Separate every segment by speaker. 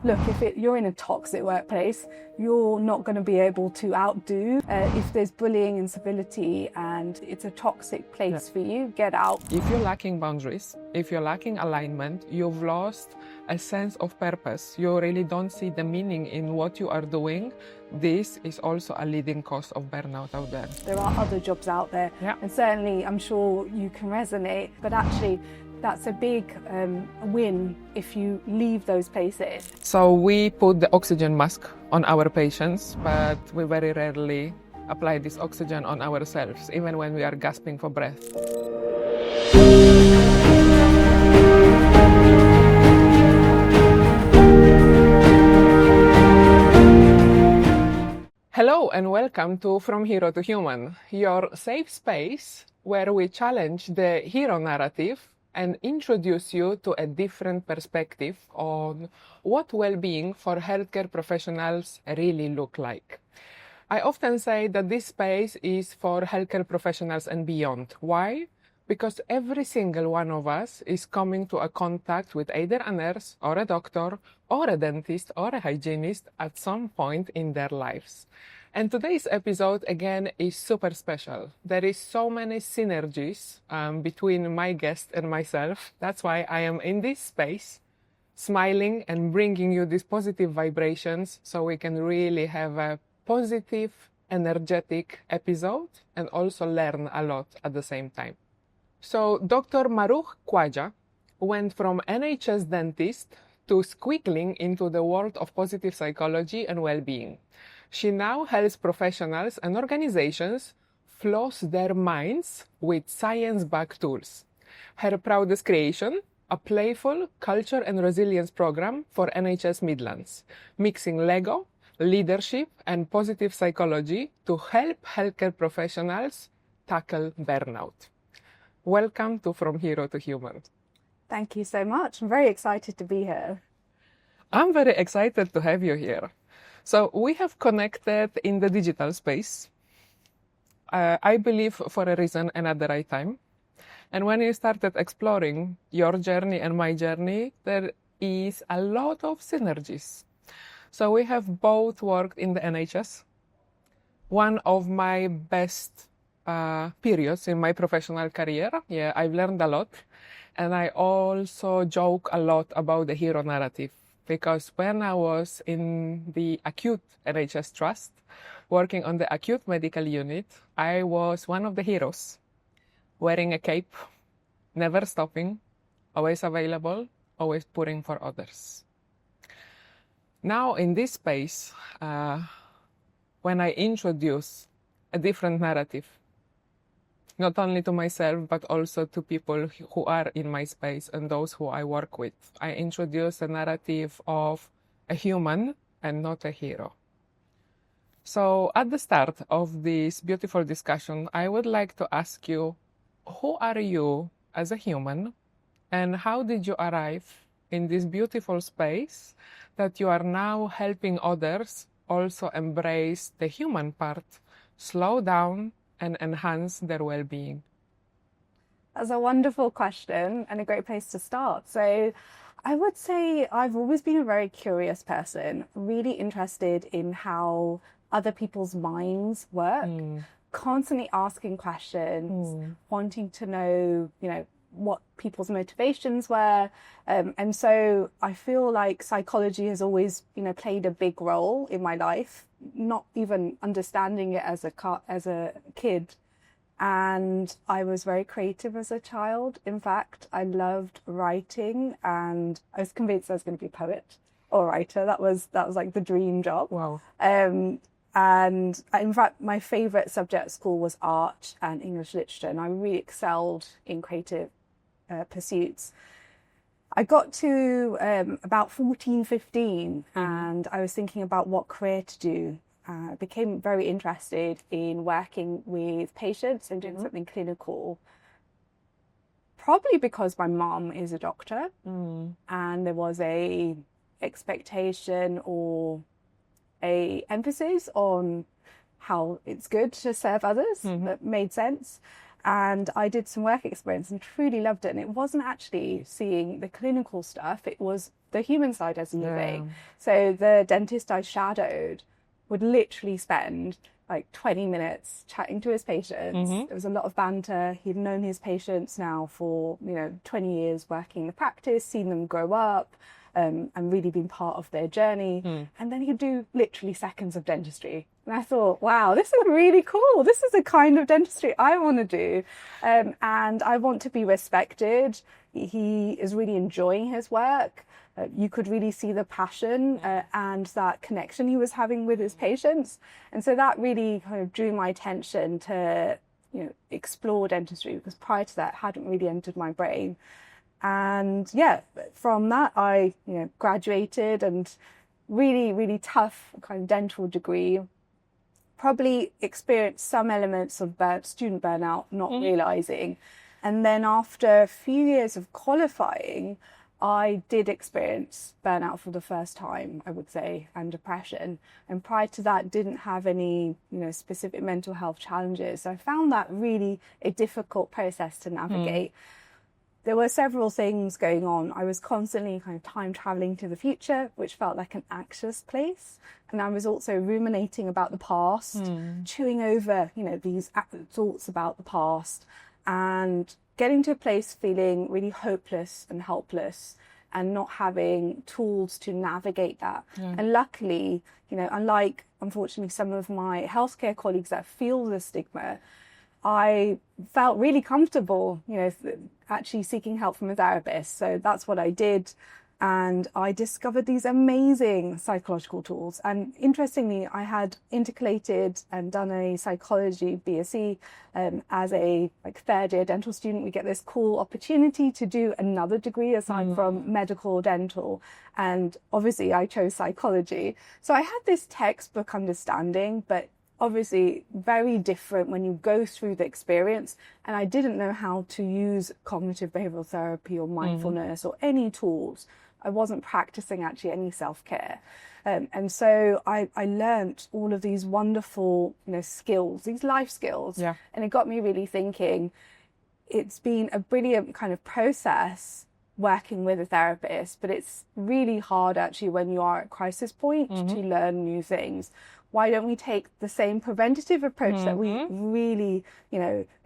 Speaker 1: Look, if you're in a toxic workplace, you're not going to be able to outdo. If there's bullying and civility and it's a toxic place for you, get out.
Speaker 2: If you're lacking boundaries, if you're lacking alignment, you've lost a sense of purpose. You really don't see the meaning in what you are doing. This is also a leading cause of burnout out there.
Speaker 1: There are other jobs out there, and certainly I'm sure you can resonate, but actually that's a big win if you leave those places.
Speaker 2: So we put the oxygen mask on our patients, but we very rarely apply this oxygen on ourselves, even when we are gasping for breath. Hello and welcome to From Hero to Human, your safe space where we challenge the hero narrative and introduce you to a different perspective on what well-being for healthcare professionals really look like. I often say that this space is for healthcare professionals and beyond. Why? Because every single one of us is coming to a contact with either a nurse or a doctor or a dentist or a hygienist at some point in their lives. And today's episode, again, is super special. There is so many synergies between my guest and myself. That's why I am in this space, smiling and bringing you these positive vibrations so we can really have a positive, energetic episode and also learn a lot at the same time. So Dr. Mahrukh Khwaja went from NHS dentist to squiggling into the world of positive psychology and well-being. She now helps professionals and organizations floss their minds with science-backed tools. Her proudest creation, a playful culture and resilience program for NHS Midlands, mixing Lego, leadership, and positive psychology to help healthcare professionals tackle burnout. Welcome to From Hero to Human.
Speaker 1: Thank you so much. I'm very excited to be here.
Speaker 2: I'm very excited to have you here. So we have connected in the digital space, I believe for a reason and at the right time. And when you started exploring your journey and my journey, there is a lot of synergies. So we have both worked in the NHS. One of my best periods in my professional career. Yeah, I've learned a lot. And I also joke a lot about the hero narrative. Because when I was in the acute NHS trust, working on the acute medical unit, I was one of the heroes, wearing a cape, never stopping, always available, always putting for others. Now in this space, when I introduce a different narrative, not only to myself, but also to people who are in my space and those who I work with. I introduce a narrative of a human and not a hero. So at the start of this beautiful discussion, I would like to ask you, who are you as a human and how did you arrive in this beautiful space that you are now helping others also embrace the human part, slow down, and enhance their well-being?
Speaker 1: That's a wonderful question and a great place to start. So I would say I've always been a very curious person, really interested in how other people's minds work, constantly asking questions, wanting to know, what people's motivations were. And so I feel like psychology has always, played a big role in my life, not even understanding it as a kid. And I was very creative as a child. In fact, I loved writing and I was convinced I was going to be a poet or writer. That was like the dream job.
Speaker 2: Wow.
Speaker 1: And in fact, my favorite subject at school was art and English literature. And I really excelled in creative pursuits. I got to about 14, 15, and I was thinking about what career to do. I became very interested in working with patients and doing something clinical, probably because my mom is a doctor and there was a expectation or a emphasis on how it's good to serve others that made sense. And I did some work experience and truly loved it. And it wasn't actually seeing the clinical stuff. It was the human side as easing. So the dentist I shadowed would literally spend like 20 minutes chatting to his patients. There was a lot of banter. He'd known his patients now for, 20 years working in the practice, seen them grow up, and really been part of their journey. And then he'd do literally seconds of dentistry. And I thought, wow, this is really cool. This is the kind of dentistry I want to do. And I want to be respected. He is really enjoying his work. You could really see the passion and that connection he was having with his patients. And so that really kind of drew my attention to, explore dentistry, because prior to that, it hadn't really entered my brain. And yeah, from that, I, graduated, and really, really tough kind of dental degree. Probably experienced some elements of student burnout, not realizing. And then after a few years of qualifying, I did experience burnout for the first time, I would say, and depression. And prior to that, didn't have any, specific mental health challenges. So I found that really a difficult process to navigate. There were several things going on. I was constantly kind of time traveling to the future, which felt like an anxious place. And I was also ruminating about the past, chewing over, these thoughts about the past, and getting to a place feeling really hopeless and helpless, and not having tools to navigate that. And luckily, unlike, unfortunately, some of my healthcare colleagues that feel the stigma, I felt really comfortable, actually seeking help from a therapist. So that's what I did. And I discovered these amazing psychological tools. And interestingly, I had intercalated and done a psychology BSc as a third year dental student. We get this cool opportunity to do another degree aside from medical dental. And obviously I chose psychology. So I had this textbook understanding, but obviously very different when you go through the experience. And I didn't know how to use cognitive behavioral therapy or mindfulness or any tools. I wasn't practicing actually any self-care. And so I learnt all of these wonderful, skills, these life skills. And it got me really thinking. It's been a brilliant kind of process working with a therapist, but it's really hard actually when you are at crisis point to learn new things. Why don't we take the same preventative approach that we really,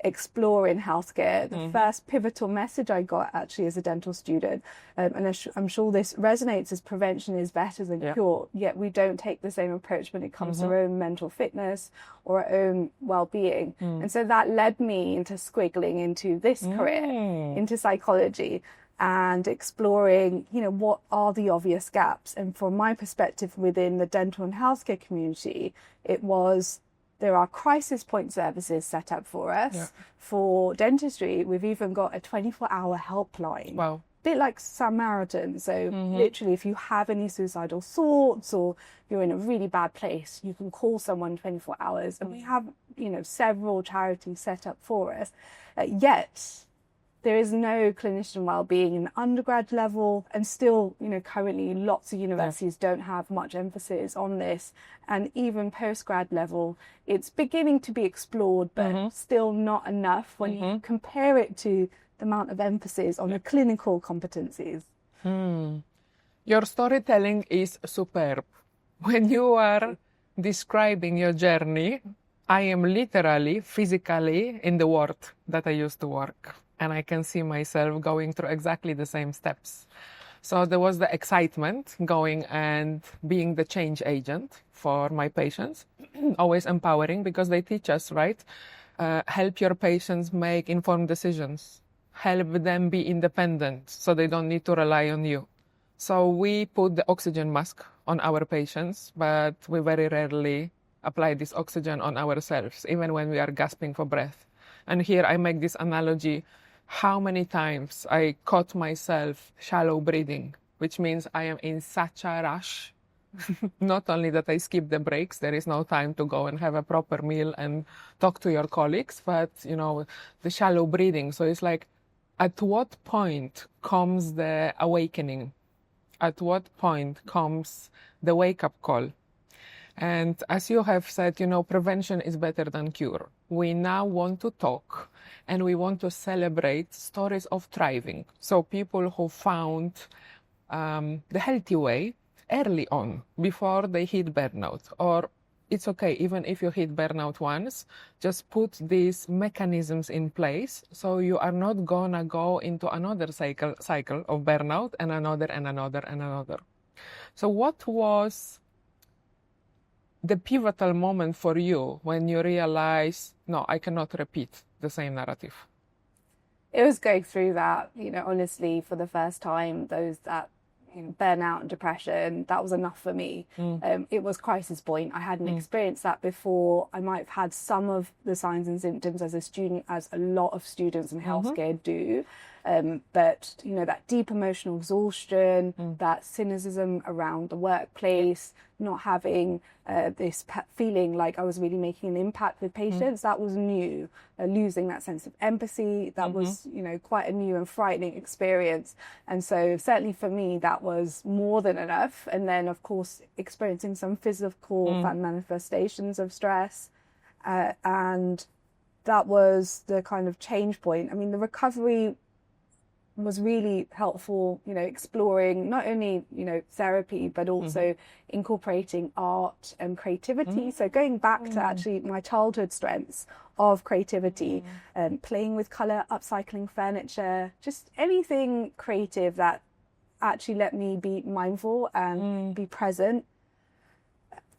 Speaker 1: explore in healthcare? The first pivotal message I got actually as a dental student, and I'm sure this resonates, is prevention is better than cure. Yet we don't take the same approach when it comes to our own mental fitness or our own well-being. And so that led me into squiggling into this career, into psychology, and exploring, what are the obvious gaps. And from my perspective within the dental and healthcare community, it was, there are crisis point services set up for us. For dentistry, we've even got a 24-hour helpline.
Speaker 2: Wow.
Speaker 1: Bit like Samaritan. So literally, if you have any suicidal thoughts or you're in a really bad place, you can call someone 24 hours. And we have, several charities set up for us. Yet there is no clinician wellbeing in undergrad level, and still, currently lots of universities don't have much emphasis on this. And even postgrad level, it's beginning to be explored, but still not enough when you compare it to the amount of emphasis on the clinical competencies.
Speaker 2: Your storytelling is superb. When you are describing your journey, I am literally, physically in the ward that I used to work. And I can see myself going through exactly the same steps. So there was the excitement going and being the change agent for my patients, always empowering, because they teach us, right? Help your patients make informed decisions. Help them be independent so they don't need to rely on you. So we put the oxygen mask on our patients, but we very rarely apply this oxygen on ourselves, even when we are gasping for breath. And here I make this analogy. How many times I caught myself shallow breathing, which means I am in such a rush. Not only that I skip the breaks, there is no time to go and have a proper meal and talk to your colleagues, but, the shallow breathing. So it's like, at what point comes the awakening? At what point comes the wake-up call? And as you have said, prevention is better than cure. We now want to talk and we want to celebrate stories of thriving. So people who found the healthy way early on before they hit burnout. Or it's okay, even if you hit burnout once, just put these mechanisms in place so you are not gonna go into another cycle of burnout and another and another and another. So what was the pivotal moment for you when you realized, no, I cannot repeat the same narrative?
Speaker 1: It was going through that, honestly, for the first time, that burnout and depression, that was enough for me. It was crisis point. I hadn't experienced that before. I might have had some of the signs and symptoms as a student, as a lot of students in healthcare do. But, that deep emotional exhaustion, that cynicism around the workplace, not having this feeling like I was really making an impact with patients, that was new. Losing that sense of empathy, that was, quite a new and frightening experience. And so certainly for me, that was more than enough. And then, of course, experiencing some physical manifestations of stress. And that was the kind of change point. I mean, the recovery was really helpful, exploring not only, therapy, but also incorporating art and creativity. So going back to actually my childhood strengths of creativity, playing with color, upcycling furniture, just anything creative that actually let me be mindful and be present.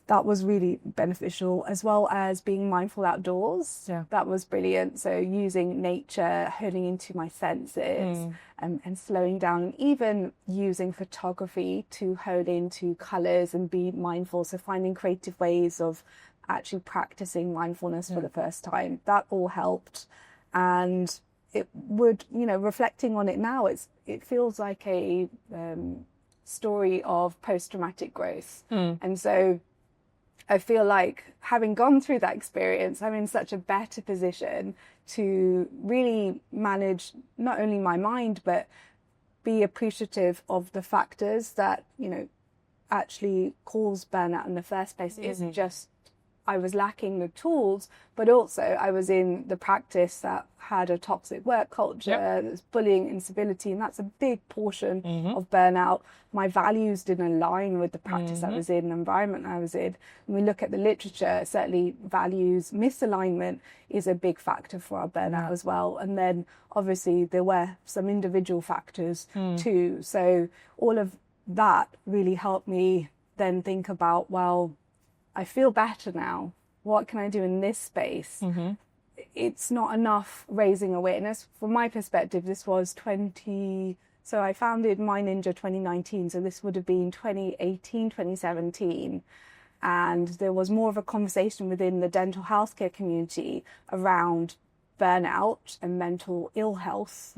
Speaker 1: That was really beneficial, as well as being mindful outdoors. Yeah. That was brilliant. So using nature, honing into my senses and slowing down, and even using photography to hone into colors and be mindful. So finding creative ways of actually practicing mindfulness for the first time. That all helped. And it would, reflecting on it now, it feels like a story of post-traumatic growth. And so I feel like having gone through that experience, I'm in such a better position to really manage not only my mind, but be appreciative of the factors that, actually cause burnout in the first place. It isn't just I was lacking the tools, but also I was in the practice that had a toxic work culture, there's bullying, instability, and that's a big portion of burnout. My values didn't align with the practice I was in, the environment I was in. When we look at the literature, certainly values misalignment is a big factor for our burnout as well. And then obviously there were some individual factors too. So all of that really helped me then think about, well, I feel better now. What can I do in this space? It's not enough raising awareness. From my perspective, this was so I founded My Ninja 2019. So this would have been 2018, 2017. And there was more of a conversation within the dental healthcare community around burnout and mental ill health.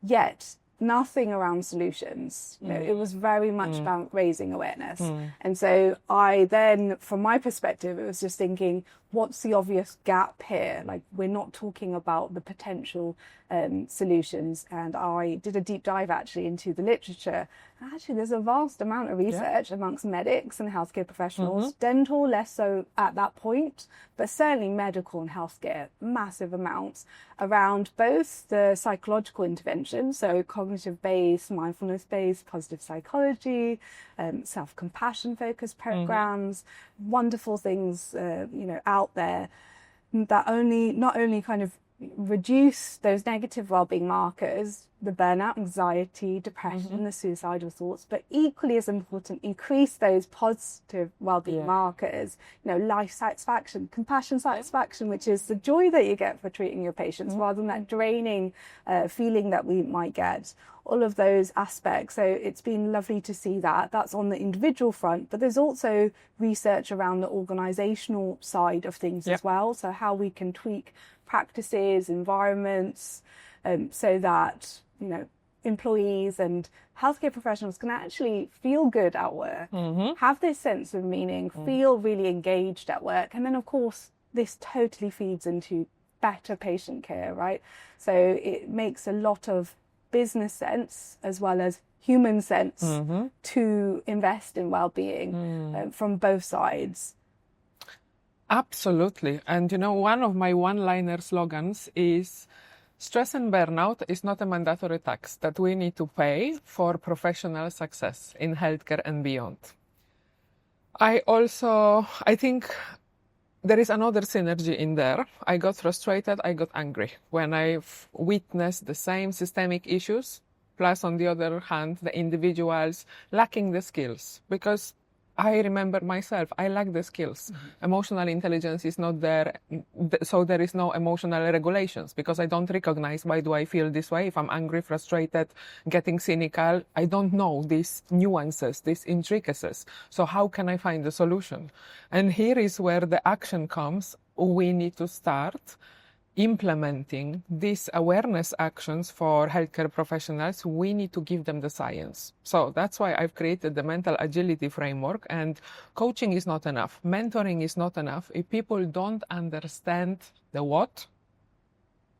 Speaker 1: Yet nothing around solutions. It was very much about raising awareness. And so I then, from my perspective, it was just thinking, what's the obvious gap here? Like, we're not talking about the potential solutions. And I did a deep dive actually into the literature. Actually, there's a vast amount of research amongst medics and healthcare professionals, dental less so at that point, but certainly medical and healthcare, massive amounts around both the psychological intervention, so cognitive-based, mindfulness-based, positive psychology, self-compassion focused programs, wonderful things, out there that not only kind of reduce those negative well-being markers, the burnout, anxiety, depression, the suicidal thoughts, but equally as important, increase those positive well-being markers, life satisfaction, compassion satisfaction, which is the joy that you get for treating your patients rather than that draining feeling that we might get. All of those aspects. So it's been lovely to see that. That's on the individual front, but there's also research around the organizational side of things as well. So how we can tweak practices, environments, so that, employees and healthcare professionals can actually feel good at work, have this sense of meaning, feel really engaged at work. And then, of course, this totally feeds into better patient care, right? So it makes a lot of business sense as well as human sense to invest in well-being from both sides.
Speaker 2: Absolutely. And one of my one-liner slogans is Stress and burnout is not a mandatory tax that we need to pay for professional success in healthcare and beyond. I think there is another synergy in there. I got frustrated, I got angry when I've witnessed the same systemic issues, plus on the other hand, the individuals lacking the skills. Because I remember myself, I lack the skills. Emotional intelligence is not there, so there is no emotional regulations because I don't recognize why do I feel this way. If I'm angry, frustrated, getting cynical, I don't know these nuances, these intricacies. So how can I find the solution? And here is where the action comes. We need to start implementing these awareness actions for healthcare professionals. We need to give them the science. So that's why I've created the mental agility framework. And coaching is not enough. Mentoring is not enough if people don't understand the what.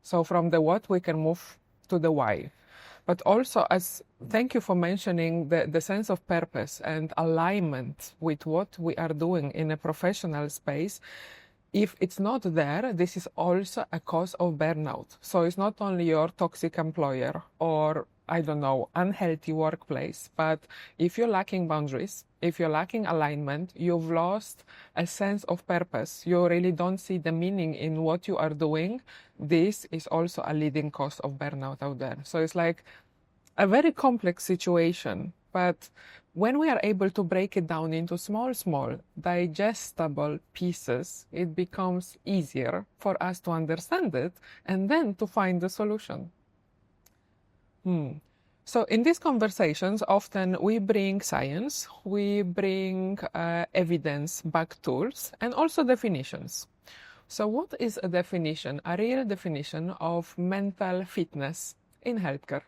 Speaker 2: So from the what, we can move to the why. But also, thank you for mentioning the sense of purpose and alignment with what we are doing in a professional space. If it's not there, this is also a cause of burnout. So it's not only your toxic employer or, I don't know, unhealthy workplace, but if you're lacking boundaries, if you're lacking alignment, you've lost a sense of purpose. You really don't see the meaning in what you are doing. This is also a leading cause of burnout out there. So it's like a very complex situation, but when we are able to break it down into small, digestible pieces, it becomes easier for us to understand it and then to find the solution. So in these conversations, often we bring science, we bring evidence-backed tools, and also definitions. So what is a definition, a real definition of mental fitness in healthcare?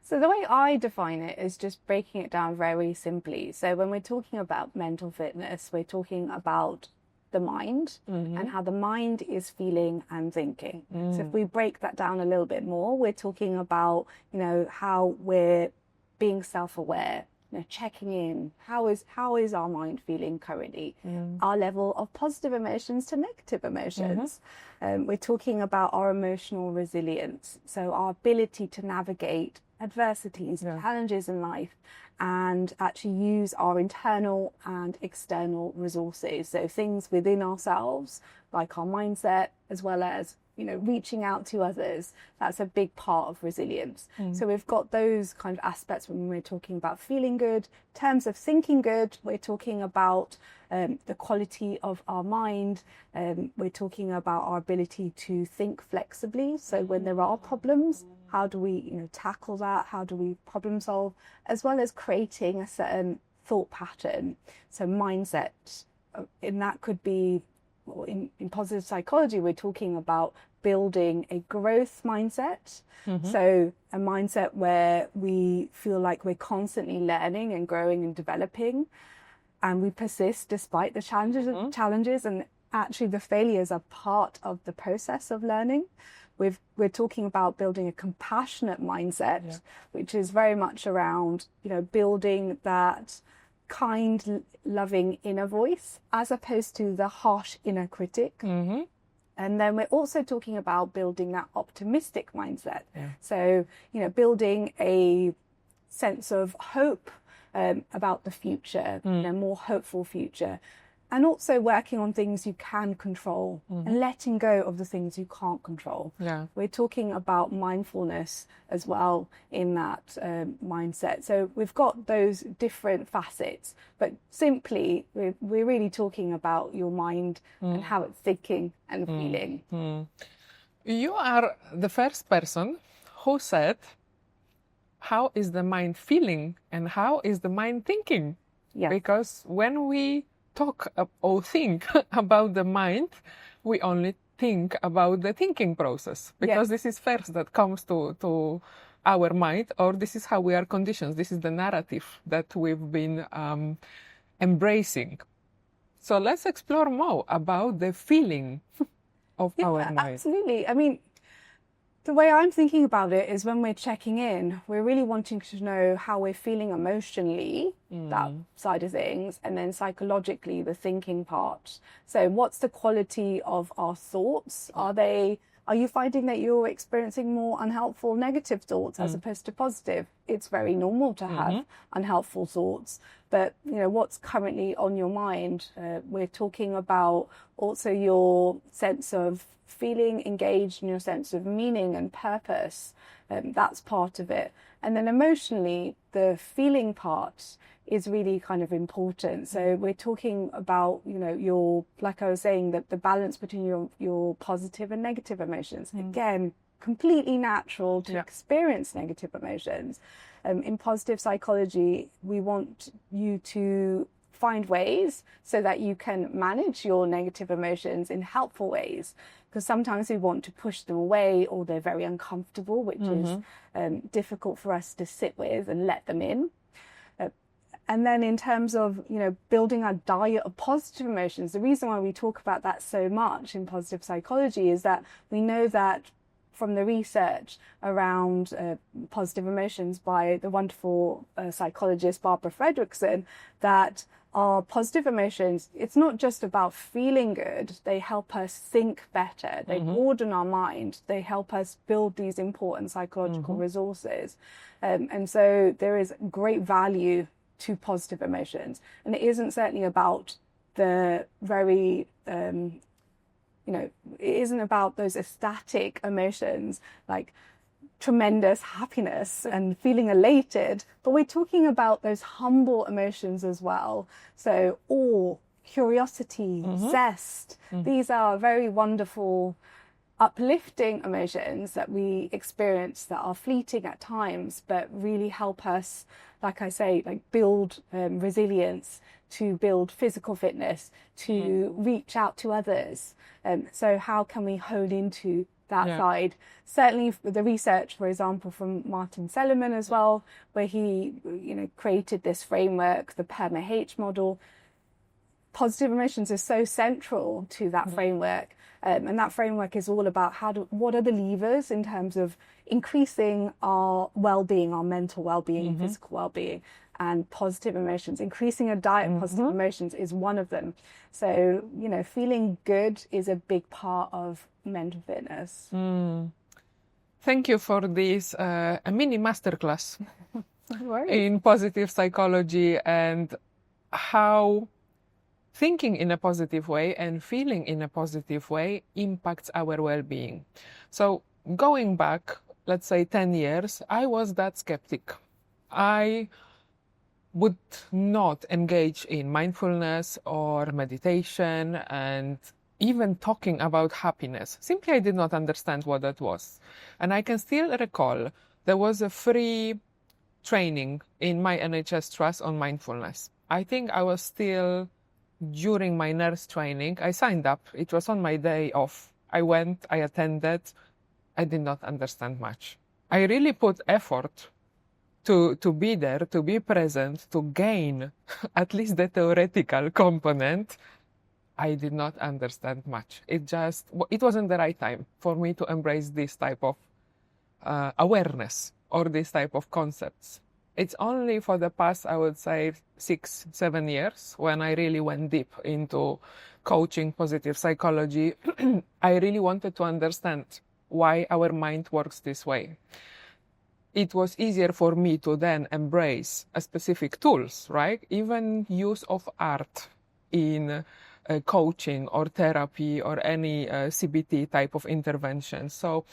Speaker 1: So the way I define it is just breaking it down very simply. So when we're talking about mental fitness, we're talking about the mind and how the mind is feeling and thinking. So if we break that down a little bit more, we're talking about, how we're being self-aware, checking in. How is our mind feeling currently? Our level of positive emotions to negative emotions. We're talking about our emotional resilience. So our ability to navigate adversities, challenges in life, and actually use our internal and external resources. So things within ourselves, like our mindset, as well as, reaching out to others. That's a big part of resilience. So we've got those kind of aspects when we're talking about feeling good. In terms of thinking good, we're talking about the quality of our mind. We're talking about our ability to think flexibly. So when there are problems, how do we, tackle that? How do we problem solve? As well as creating a certain thought pattern. So mindset, and that could be, in positive psychology, we're talking about building a growth mindset. So a mindset where we feel like we're constantly learning and growing and developing, and we persist despite the challenges, and actually the failures are part of the process of learning. We're talking about building a compassionate mindset, which is very much around, building that kind, loving inner voice as opposed to the harsh inner critic. And then we're also talking about building that optimistic mindset. So, building a sense of hope about the future, more hopeful future. And also working on things you can control and letting go of the things you can't control. We're talking about mindfulness as well in that mindset. So we've got those different facets, but simply we're really talking about your mind and how it's thinking and feeling.
Speaker 2: You are the first person who said, how is the mind feeling and how is the mind thinking? Because when we talk or think about the mind, we only think about the thinking process, because this is first that comes to our mind, or this is how we are conditioned. This is the narrative that we've been embracing. So let's explore more about the feeling of our mind.
Speaker 1: Absolutely. I mean, the way I'm thinking about it is when we're checking in, we're really wanting to know how we're feeling emotionally, that side of things, and then psychologically, the thinking part. So what's the quality of our thoughts? Are they Are you finding that you're experiencing more unhelpful, negative thoughts as opposed to positive? It's very normal to have unhelpful thoughts, but what's currently on your mind? We're talking about also your sense of feeling engaged and your sense of meaning and purpose. That's part of it. And then emotionally, the feeling part is really kind of important. So we're talking about, your, like I was saying, that the balance between your positive and negative emotions. Again, completely natural to experience negative emotions. In positive psychology, we want you to find ways so that you can manage your negative emotions in helpful ways. Because sometimes we want to push them away, or they're very uncomfortable, which is difficult for us to sit with and let them in. And then in terms of, building a diet of positive emotions, the reason why we talk about that so much in positive psychology is that we know that from the research around positive emotions by the wonderful psychologist Barbara Fredrickson, that our positive emotions, it's not just about feeling good. They help us think better. They broaden our mind. They help us build these important psychological resources. And so there is great value to positive emotions. And it isn't certainly about the very, it isn't about those ecstatic emotions like tremendous happiness and feeling elated, but we're talking about those humble emotions as well. So awe, curiosity, zest, these are very wonderful, uplifting emotions that we experience that are fleeting at times, but really help us, like I say, like build resilience, to build physical fitness, to reach out to others. So how can we hone into that side? Certainly the research, for example, from Martin Seligman as well, where he, created this framework, the PERMA-H model. Positive emotions are so central to that framework. And that framework is all about what are the levers in terms of increasing our well-being, our mental well-being, physical well-being, and positive emotions. Increasing a diet of positive emotions is one of them. So, feeling good is a big part of mental fitness.
Speaker 2: Thank you for this a mini masterclass
Speaker 1: No worries.
Speaker 2: in positive psychology and how thinking in a positive way and feeling in a positive way impacts our well-being. So going back, let's say 10 years, I was that skeptic. I would not engage in mindfulness or meditation and even talking about happiness. Simply, I did not understand what that was. And I can still recall there was a free training in my NHS Trust on mindfulness. I think I was still during my nurse training. I signed up. It was on my day off. I went, I attended. I did not understand much. I really put effort to be there, to be present, to gain at least the theoretical component. I did not understand much. It wasn't the right time for me to embrace this type of awareness or this type of concepts. It's only for the past, I would say, 6-7 years when I really went deep into coaching, positive psychology. I really wanted to understand why our mind works this way. It was easier for me to then embrace a specific tools, right? Even use of art in coaching or therapy or any CBT type of intervention. So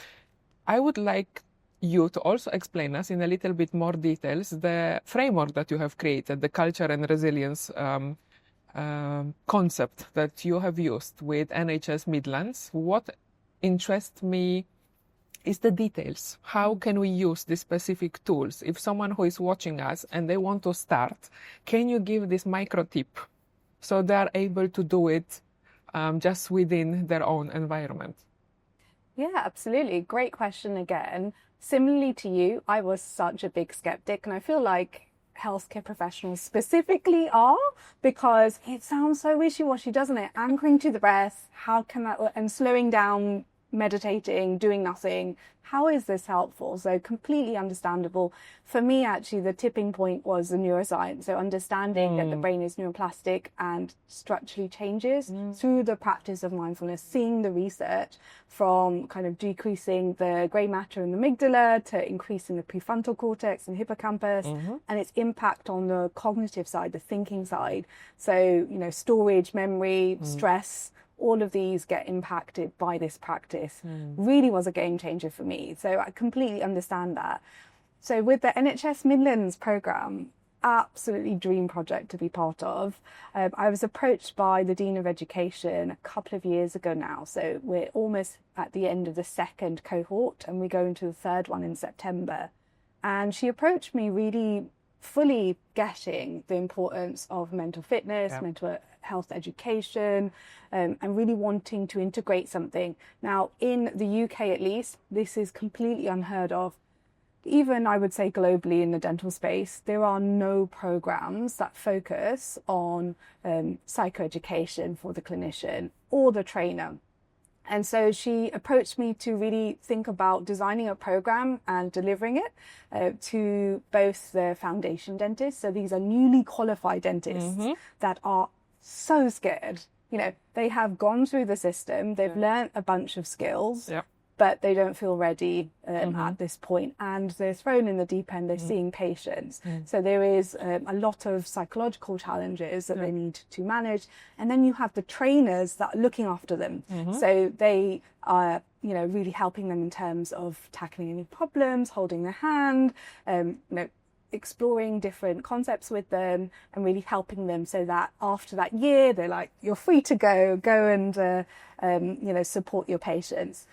Speaker 2: I would like you to also explain us in a little bit more details the framework that you have created, the culture and resilience concept that you have used with NHS Midlands. What interests me is the details. How can we use these specific tools? If someone who is watching us and they want to start, can you give this micro tip so they are able to do it just within their own environment?
Speaker 1: Yeah, absolutely. Great question again. Similarly to you, I was such a big skeptic, and I feel like healthcare professionals specifically are, because it sounds so wishy-washy, doesn't it? Anchoring to the breath, how can that, and slowing down meditating, doing nothing. How is this helpful? So completely understandable. For me, actually, the tipping point was the neuroscience. So understanding that the brain is neuroplastic and structurally changes through the practice of mindfulness, seeing the research from kind of decreasing the grey matter in the amygdala to increasing the prefrontal cortex and hippocampus, and its impact on the cognitive side, the thinking side. So, storage, memory, stress, all of these get impacted by this practice. Really was a game changer for me. So I completely understand that. So with the NHS Midlands programme, absolutely dream project to be part of. I was approached by the Dean of Education a couple of years ago now. So we're almost at the end of the second cohort and we go into the third one in September. And she approached me really fully getting the importance of mental fitness, mental health education, and really wanting to integrate something. Now, in the UK at least, this is completely unheard of. Even I would say globally in the dental space, there are no programs that focus on psychoeducation for the clinician or the trainer. And so she approached me to really think about designing a program and delivering it to both the foundation dentists. So these are newly qualified dentists that are so scared. They have gone through the system, they've learnt a bunch of skills, but they don't feel ready at this point. And they're thrown in the deep end, they're seeing patients. So there is a lot of psychological challenges that they need to manage. And then you have the trainers that are looking after them. So they are, really helping them in terms of tackling any problems, holding their hand, exploring different concepts with them and really helping them so that after that year, they're like, you're free to go and, support your patients.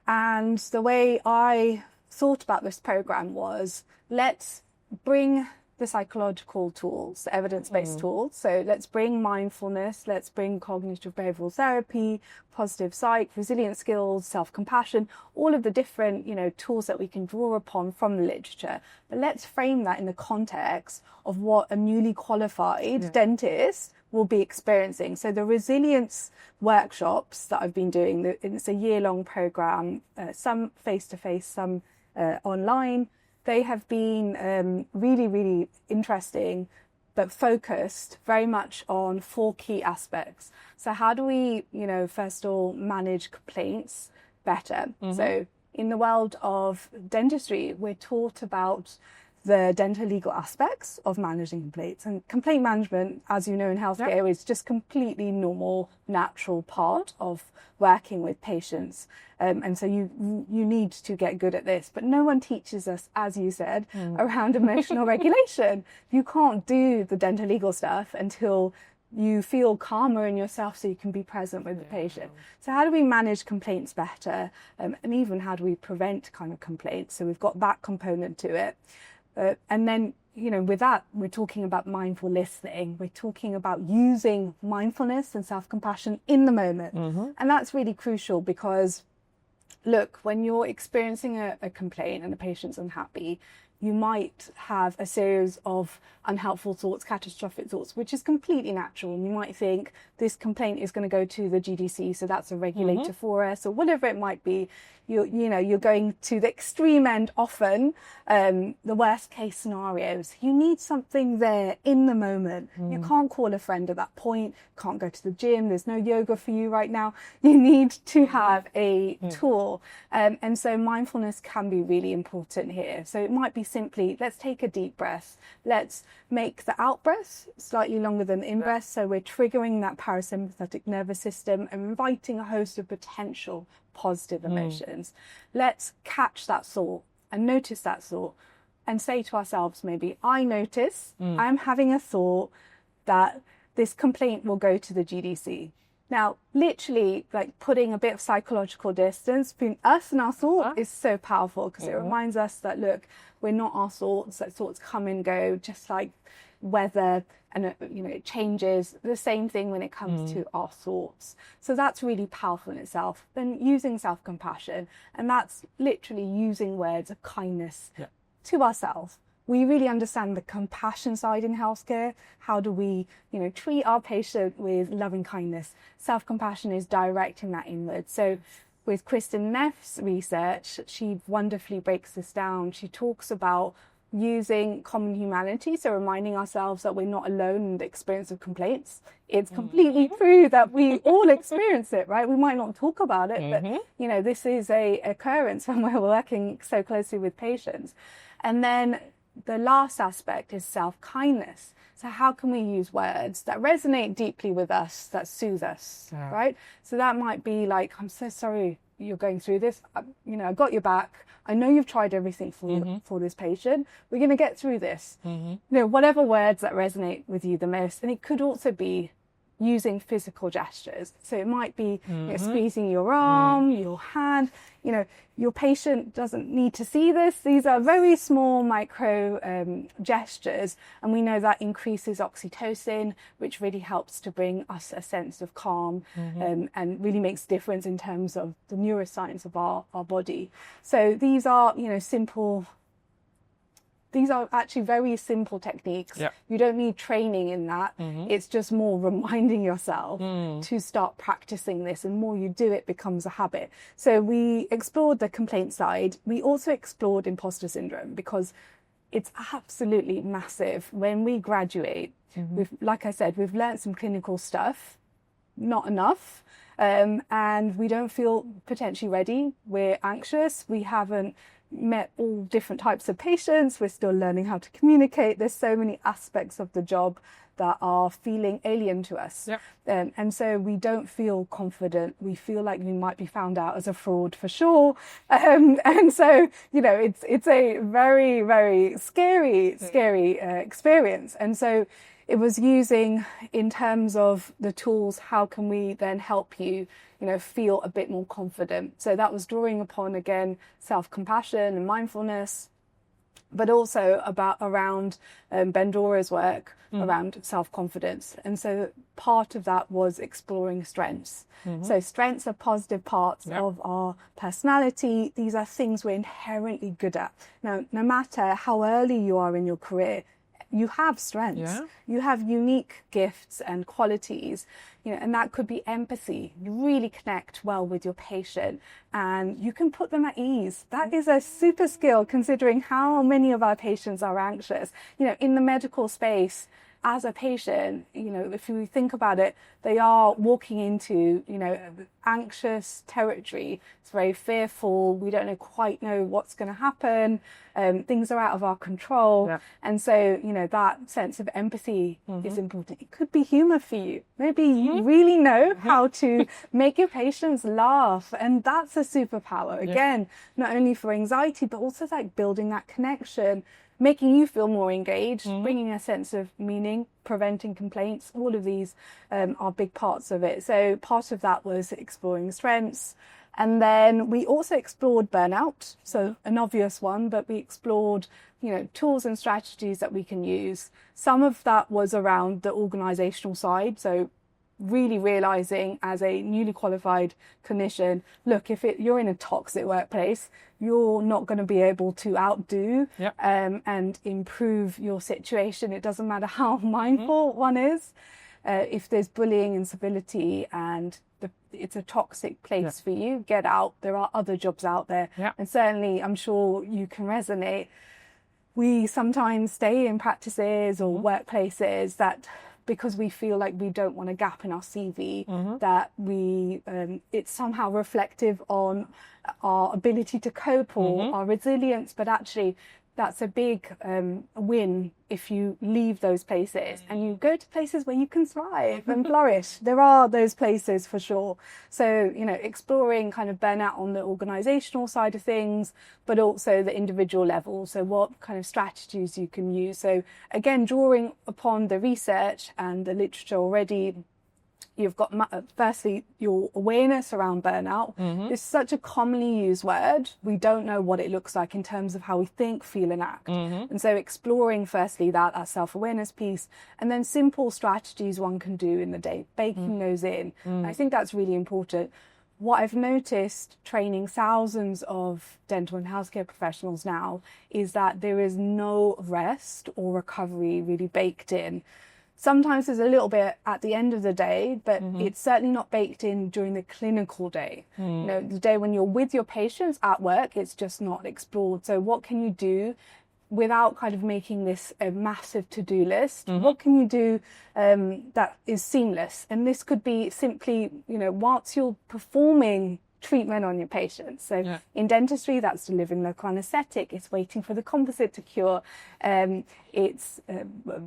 Speaker 1: And the way I thought about this program was, let's bring the psychological tools, the evidence-based tools. So let's bring mindfulness, let's bring cognitive behavioral therapy, positive psych, resilient skills, self-compassion, all of the different, tools that we can draw upon from the literature. But let's frame that in the context of what a newly qualified dentist will be experiencing. So the resilience workshops that I've been doing, it's a year-long program, some face-to-face, some online. They have been really, really interesting, but focused very much on 4 key aspects. So how do we, first of all, manage complaints better? So in the world of dentistry, we're taught about the dental legal aspects of managing complaints. And complaint management, as you know in healthcare, is just completely normal, natural part of working with patients. And so you need to get good at this. But no one teaches us, as you said, around emotional regulation. You can't do the dental legal stuff until you feel calmer in yourself so you can be present with the patient. So how do we manage complaints better? And even how do we prevent kind of complaints? So we've got that component to it. And then, with that, we're talking about mindful listening. We're talking about using mindfulness and self-compassion in the moment. And that's really crucial because, look, when you're experiencing a complaint and the patient's unhappy, you might have a series of unhelpful thoughts, catastrophic thoughts, which is completely natural. And you might think this complaint is going to go to the GDC, so that's a regulator for us, or whatever it might be. You're going to the extreme end often, the worst case scenarios. You need something there in the moment. You can't call a friend at that point, can't go to the gym, there's no yoga for you right now. You need to have a tool. And so mindfulness can be really important here. So it might be simply, let's take a deep breath. Let's make the out breath slightly longer than the in breath. So we're triggering that parasympathetic nervous system and inviting a host of potential positive emotions. Let's catch that thought and notice that thought and say to ourselves, maybe, I notice I'm having a thought that this complaint will go to the GDC. Now, literally, like putting a bit of psychological distance between us and our thought is so powerful because it reminds us that, look, we're not our thoughts, that thoughts come and go, just like weather, and it changes. The same thing when it comes to our thoughts. So that's really powerful in itself. Then using self-compassion, and that's literally using words of kindness to ourselves. We really understand the compassion side in healthcare. How do we, treat our patient with loving kindness? Self-compassion is directing that inward. So with Kristen Neff's research, she wonderfully breaks this down. She talks about using common humanity, so reminding ourselves that we're not alone in the experience of complaints. It's completely true that we all experience it, right? We might not talk about it, but you know, this is a occurrence when we're working so closely with patients. And then the last aspect is self-kindness. So how can we use words that resonate deeply with us, that soothe us, right? So that might be like, I'm so sorry you're going through this. You know, I got your back. I know you've tried everything for this patient. We're going to get through this. You know, whatever words that resonate with you the most. And it could also be using physical gestures. So it might be you know, squeezing your arm, your hand. You know, your patient doesn't need to see this. These are very small micro gestures, and we know that increases oxytocin, which really helps to bring us a sense of calm and really makes a difference in terms of the neuroscience of our body. So these are, you know, simple. These are actually very simple techniques. Yep. You don't need training in that. It's just more reminding yourself to start practicing this, and more you do it becomes a habit. So we explored the complaint side. We also explored imposter syndrome because it's absolutely massive. When we graduate, like I said, we've learned some clinical stuff, not enough. And we don't feel potentially ready. We're anxious. We haven't met all different types of patients. We're still learning how to communicate. There's so many aspects of the job that are feeling alien to us. Yep. And so we don't feel confident. We feel like we might be found out as a fraud for sure. And so, you know, it's a very, very scary experience. And so it was using, in terms of the tools, how can we then help you, you know, feel a bit more confident? So that was drawing upon, again, self-compassion and mindfulness, but also around Bendora's work around self-confidence. And so part of that was exploring strengths. So strengths are positive parts of our personality. These are things we're inherently good at. Now, no matter how early you are in your career, you have strengths. You have unique gifts and qualities, you know, and that could be empathy. You really connect well with your patient and you can put them at ease. That is a super skill, considering how many of our patients are anxious. You know, in the medical space, as a patient, you know, if you think about it, they are walking into, you know, anxious territory. It's very fearful. We don't quite know what's going to happen. Things are out of our control. And so, you know, that sense of empathy is important. It could be humor for you. Maybe you really know how to make your patients laugh. And that's a superpower. Again, not only for anxiety, but also like building that connection, making you feel more engaged, bringing a sense of meaning, preventing complaints. All of these are big parts of it. So part of that was exploring strengths. And then we also explored burnout. So an obvious one, but we explored, you know, tools and strategies that we can use. Some of that was around the organizational side. So really realizing as a newly qualified clinician, look, if you're in a toxic workplace, you're not going to be able to outdo and improve your situation. It doesn't matter how mindful one is. If there's bullying and civility and it's a toxic place for you, get out. There are other jobs out there. And certainly, I'm sure you can resonate. We sometimes stay in practices or workplaces that, because we feel like we don't want a gap in our CV, that it's somehow reflective on our ability to cope or our resilience. But actually, that's a big win if you leave those places and you go to places where you can thrive and flourish. There are those places for sure. So, you know, exploring kind of burnout on the organizational side of things, but also the individual level. So what kind of strategies you can use. So again, drawing upon the research and the literature already, you've got, firstly, your awareness around burnout. It's such a commonly used word. We don't know what it looks like in terms of how we think, feel and act. And so exploring, firstly, that self-awareness piece, and then simple strategies one can do in the day, baking those in. I think that's really important. What I've noticed training thousands of dental and healthcare professionals now is that there is no rest or recovery really baked in. Sometimes there's a little bit at the end of the day, but it's certainly not baked in during the clinical day. You know, the day when you're with your patients at work, it's just not explored. So what can you do without kind of making this a massive to-do list? What can you do that is seamless? And this could be simply, you know, whilst you're performing treatment on your patients. So in dentistry, that's delivering local anesthetic, it's waiting for the composite to cure, it's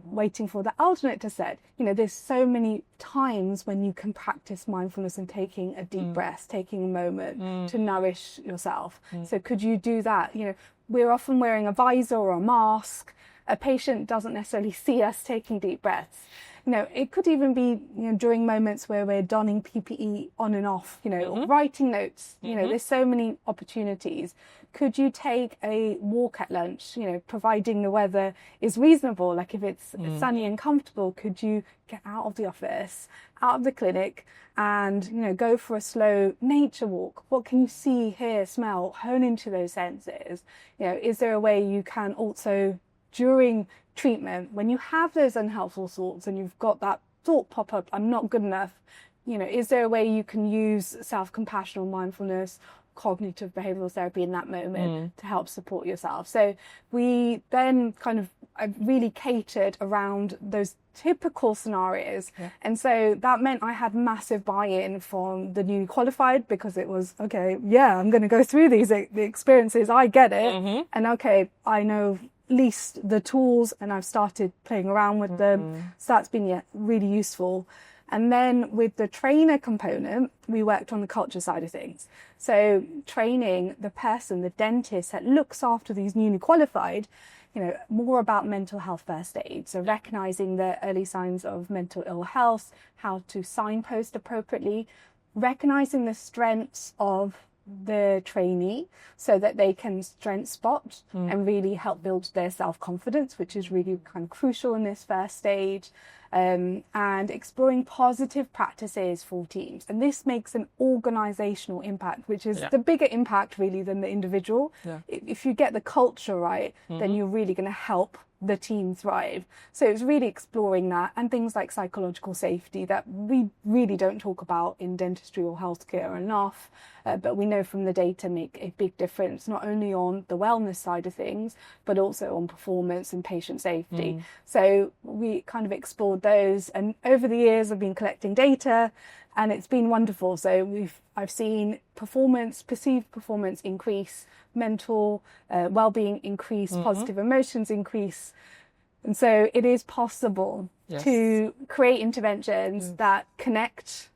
Speaker 1: waiting for the alternate to set. You know, there's so many times when you can practice mindfulness and taking a deep breath, taking a moment to nourish yourself. So could you do that? You know, we're often wearing a visor or a mask. A patient doesn't necessarily see us taking deep breaths. You know, it could even be, you know, during moments where we're donning PPE on and off, you know, or writing notes. You know, there's so many opportunities. Could you take a walk at lunch, you know, providing the weather is reasonable? Like if it's sunny and comfortable, could you get out of the office, out of the clinic and, you know, go for a slow nature walk? What can you see, hear, smell, hone into those senses? You know, is there a way you can also, during treatment, when you have those unhelpful thoughts and you've got that thought pop up, I'm not good enough, you know, is there a way you can use self-compassion or mindfulness, cognitive behavioral therapy in that moment to help support yourself? So we then kind of really catered around those typical scenarios. And so that meant I had massive buy-in from the newly qualified, because it was, okay, yeah, I'm going to go through these the experiences, I get it. And okay, I know at least the tools and I've started playing around with them. So that's been really useful. And then with the trainer component, we worked on the culture side of things. So training the person, the dentist that looks after these newly qualified, you know, more about mental health first aid. So recognizing the early signs of mental ill health, how to signpost appropriately, recognizing the strengths of the trainee so that they can strength spot and really help build their self-confidence, which is really kind of crucial in this first stage, and exploring positive practices for teams. And this makes an organizational impact, which is the bigger impact really than the individual. If you get the culture right, then you're really going to help the team thrive. So it's really exploring that, and things like psychological safety that we really don't talk about in dentistry or healthcare enough, but we know from the data make a big difference, not only on the wellness side of things, but also on performance and patient safety. So we kind of explored those, and over the years I've been collecting data, and it's been wonderful. So I've seen perceived performance increase, mental well-being increase, positive emotions increase. And so it is possible to create interventions that connect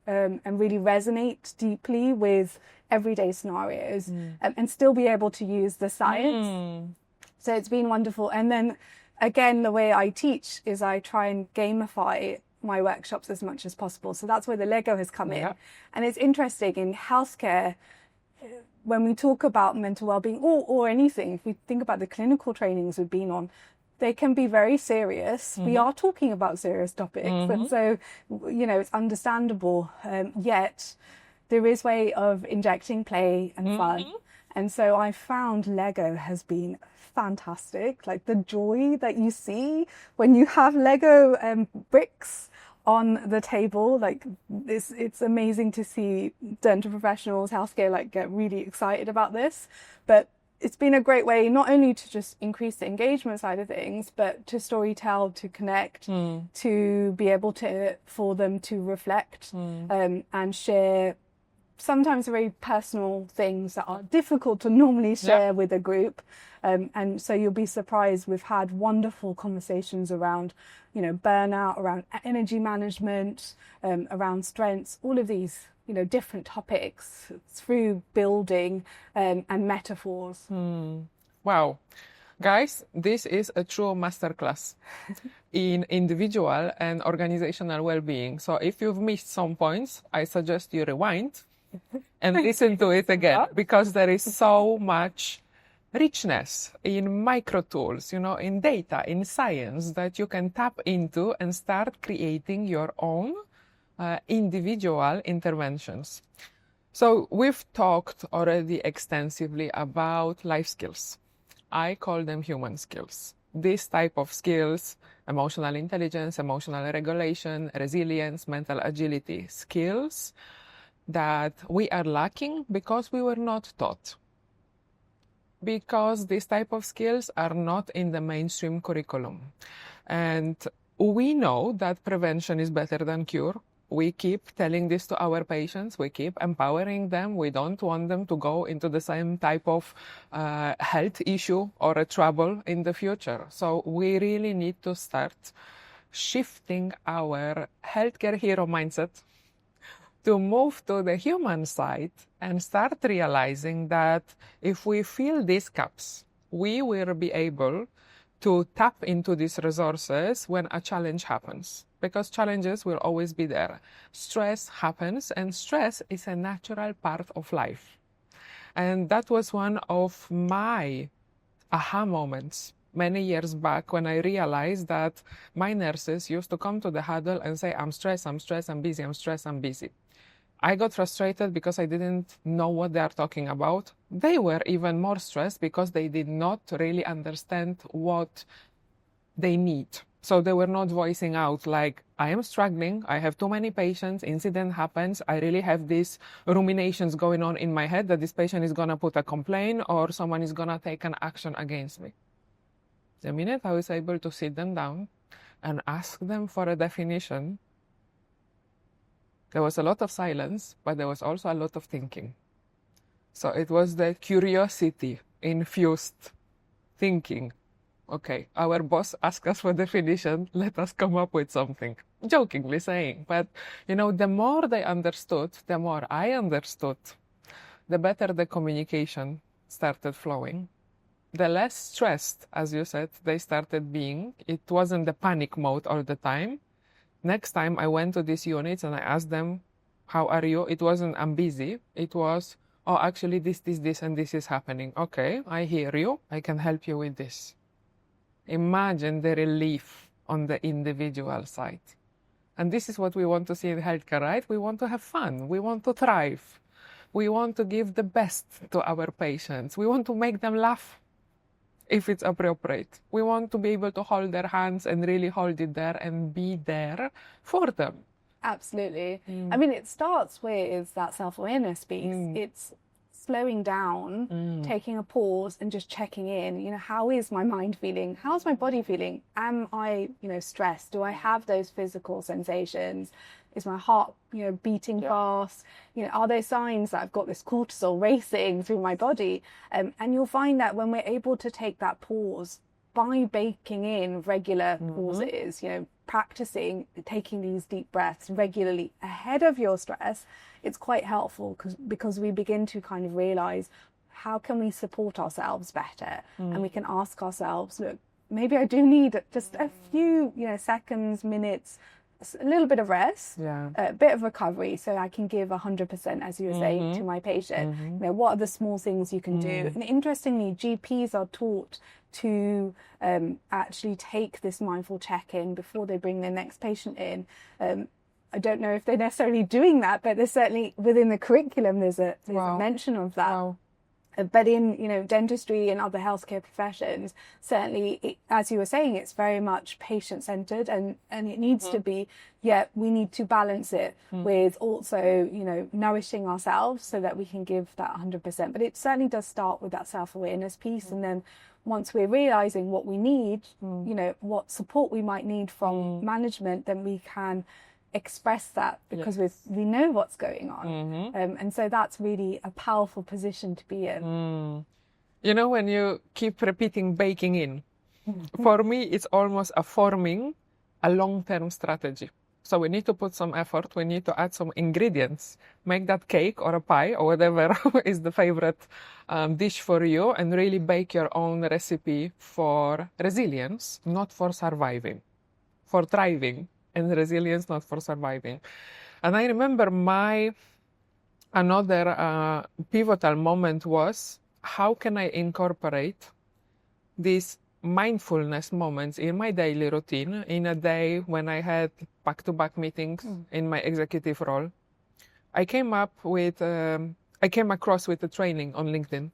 Speaker 1: and really resonate deeply with everyday scenarios, and still be able to use the science. So it's been wonderful. And then again, the way I teach is I try and gamify my workshops as much as possible. So that's where the Lego has come in. And it's interesting in healthcare, when we talk about mental well-being or anything, if we think about the clinical trainings we've been on, they can be very serious. We are talking about serious topics. And so, you know, it's understandable. Yet there is way of injecting play and fun. And so I found Lego has been fantastic. Like the joy that you see when you have Lego bricks on the table, like this, it's amazing to see dental professionals, healthcare, like get really excited about this. But it's been a great way not only to just increase the engagement side of things, but to storytell, to connect, to be able to, for them to reflect and share sometimes very personal things that are difficult to normally share with a group. And so you'll be surprised, we've had wonderful conversations around, you know, burnout, around energy management, around strengths, all of these, you know, different topics through building and metaphors.
Speaker 2: Wow. Guys, this is a true masterclass in individual and organizational well-being. So if you've missed some points, I suggest you rewind and listen to it again, because there is so much richness in micro tools, you know, in data, in science that you can tap into and start creating your own individual interventions. So we've talked already extensively about life skills. I call them human skills. This type of skills emotional intelligence, emotional regulation, resilience, mental agility, skills that we are lacking because we were not taught. Because these type of skills are not in the mainstream curriculum. And we know that prevention is better than cure. We keep telling this to our patients. We keep empowering them. We don't want them to go into the same type of health issue or a trouble in the future. So we really need to start shifting our healthcare hero mindset to move to the human side and start realizing that if we fill these cups, we will be able to tap into these resources when a challenge happens, because challenges will always be there. Stress happens, and stress is a natural part of life. And that was one of my aha moments many years back when I realized that my nurses used to come to the huddle and say, I'm stressed, I'm stressed, I'm busy, I'm stressed, I'm busy. I got frustrated because I didn't know what they are talking about. They were even more stressed because they did not really understand what they need. So they were not voicing out like, I am struggling, I have too many patients, incident happens, I really have these ruminations going on in my head that this patient is gonna put a complaint or someone is gonna take an action against me. The minute I was able to sit them down and ask them for a definition, there was a lot of silence, but there was also a lot of thinking. So it was the curiosity infused thinking. Okay, our boss asked us for definition, let us come up with something. Jokingly saying, but the more they understood, the more I understood, the better the communication started flowing. The less stressed, as you said, they started being. It wasn't the panic mode all the time. Next time I went to these units and I asked them, how are you? It wasn't, I'm busy. It was, oh, actually this, and this is happening. Okay, I hear you. I can help you with this. Imagine the relief on the individual side. And this is what we want to see in healthcare, right? We want to have fun. We want to thrive. We want to give the best to our patients. We want to make them laugh if it's appropriate. We want to be able to hold their hands and really hold it there and be there for them.
Speaker 1: Absolutely. I mean, it starts with that self-awareness piece. It's slowing down, taking a pause and just checking in. How is my mind feeling? How's my body feeling? Am I, stressed? Do I have those physical sensations? Is my heart, beating fast? Are there signs that I've got this cortisol racing through my body? And you'll find that when we're able to take that pause by baking in regular pauses, practicing taking these deep breaths regularly ahead of your stress, it's quite helpful because we begin to kind of realize how can we support ourselves better, and we can ask ourselves, look, maybe I do need just a few, seconds, minutes, a little bit of rest, a bit of recovery, so I can give 100%, as you were saying, to my patient. What are the small things you can do? And interestingly, GPs are taught to actually take this mindful check-in before they bring their next patient in. I don't know if they're necessarily doing that, but there's certainly within the curriculum there's a mention of that.
Speaker 2: Wow.
Speaker 1: But in dentistry and other healthcare professions, certainly, as you were saying, it's very much patient-centered, and it needs to be. Yet we need to balance it with also nourishing ourselves so that we can give that 100%. But it certainly does start with that self-awareness piece, and then once we're realizing what we need, what support we might need from management, then we can express that because we know what's going on. And so that's really a powerful position to be in.
Speaker 2: When you keep repeating baking in, for me, it's almost forming a long-term strategy. So we need to put some effort, we need to add some ingredients, make that cake or a pie or whatever is the favorite dish for you, and really bake your own recipe for resilience, not for surviving, for thriving. And resilience, not for surviving. And I remember another pivotal moment was, how can I incorporate these mindfulness moments in my daily routine in a day when I had back-to-back meetings in my executive role? I came across with a training on LinkedIn.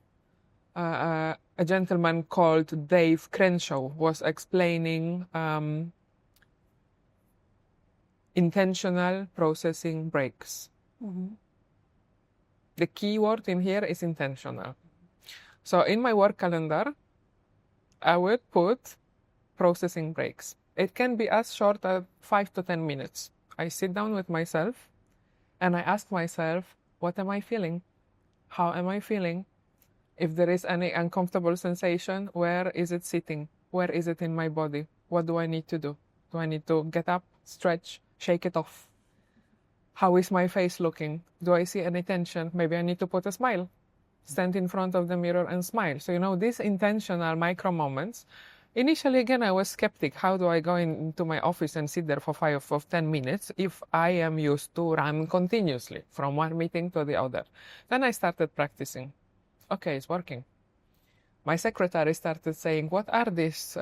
Speaker 2: A gentleman called Dave Crenshaw was explaining intentional processing breaks. The key word in here is intentional. So in my work calendar, I would put processing breaks. It can be as short as 5 to 10 minutes. I sit down with myself and I ask myself, what am I feeling? How am I feeling? If there is any uncomfortable sensation, where is it sitting? Where is it in my body? What do I need to do? Do I need to get up, stretch, shake it off? How is my face looking? Do I see any tension? Maybe I need to put a smile. Stand in front of the mirror and smile. So, these intentional micro moments. Initially, again, I was skeptic. How do I go into my office and sit there for 5 or 10 minutes if I am used to run continuously from one meeting to the other? Then I started practicing. Okay, it's working. My secretary started saying, what are these